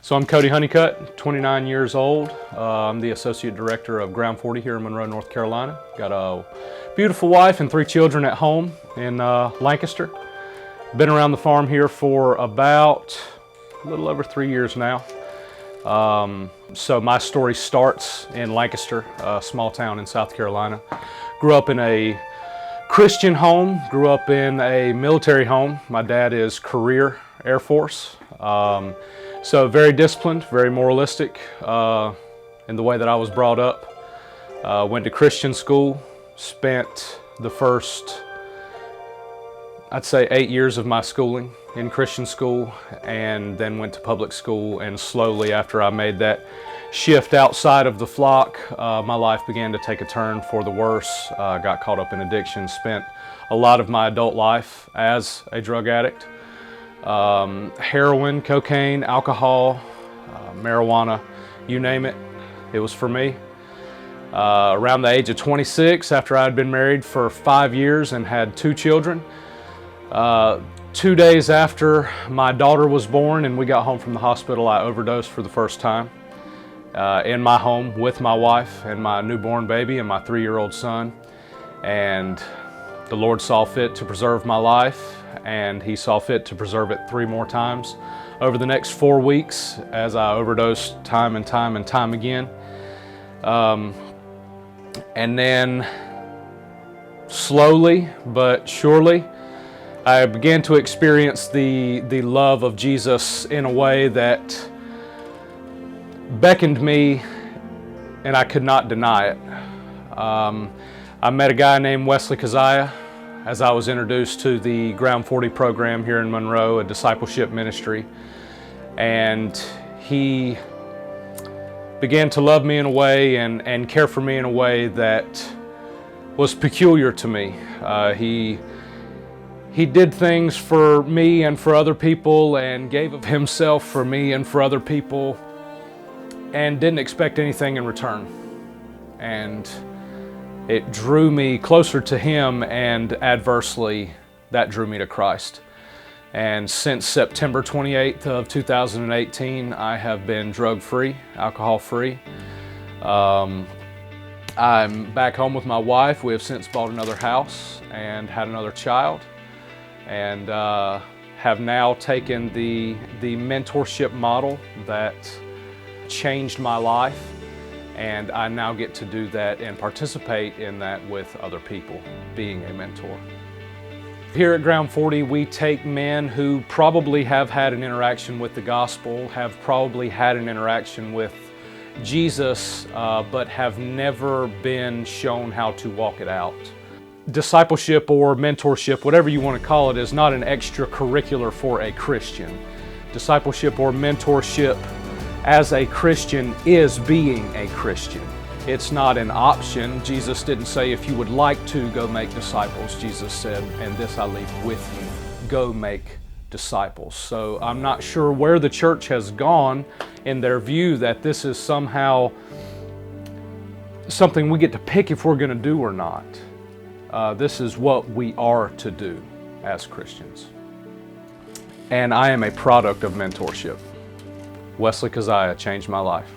So I'm Cody Honeycutt, 29 years old. I'm the Associate Director of Ground 40 here in Monroe, North Carolina. Got a beautiful wife and 3 children at home in Lancaster. Been around the farm here for about a little over 3 years now. So my story starts in Lancaster, a small town in South Carolina. Grew up in a Christian home, grew up in a military home. My dad is career Air Force. So very disciplined, very moralistic in the way that I was brought up. Went to Christian school, spent the first, I'd say 8 years of my schooling in Christian school, and then went to public school. And slowly after I made that shift outside of the flock, my life began to take a turn for the worse. Got caught up in addiction, spent a lot of my adult life as a drug addict. Heroin, cocaine, alcohol, marijuana, you name it, it was for me. Around the age of 26, after I had been married for 5 years and had 2 children, 2 days after my daughter was born and we got home from the hospital, I overdosed for the first time in my home with my wife and my newborn baby and my 3-year-old son. And the Lord saw fit to preserve my life, and He saw fit to preserve it 3 more times over the next 4 weeks as I overdosed time and time and time again. And then slowly but surely, I began to experience the love of Jesus in a way that beckoned me, and I could not deny it. I met a guy named Wesley Keziah as I was introduced to the Ground 40 program here in Monroe, a discipleship ministry. And he began to love me in a way and care for me in a way that was peculiar to me. He did things for me and for other people, and gave of himself for me and for other people, and didn't expect anything in return. And it drew me closer to Him, and adversely, that drew me to Christ. And since September 28th of 2018, I have been drug-free, alcohol-free. I'm back home with my wife. We have since bought another house and had another child, and have now taken the mentorship model that changed my life. And I now get to do that and participate in that with other people, being a mentor. Here at Ground 40, we take men who probably have had an interaction with the gospel, have probably had an interaction with Jesus, but have never been shown how to walk it out. Discipleship or mentorship, whatever you want to call it, is not an extracurricular for a Christian. Discipleship or mentorship as a Christian is being a Christian. It's not an option. Jesus didn't say, if you would like to, go make disciples. Jesus said, and this I leave with you, go make disciples. So I'm not sure where the church has gone in their view that this is somehow something we get to pick if we're going to do or not. This is what we are to do as Christians. And I am a product of mentorship. Wesley Keziah changed my life.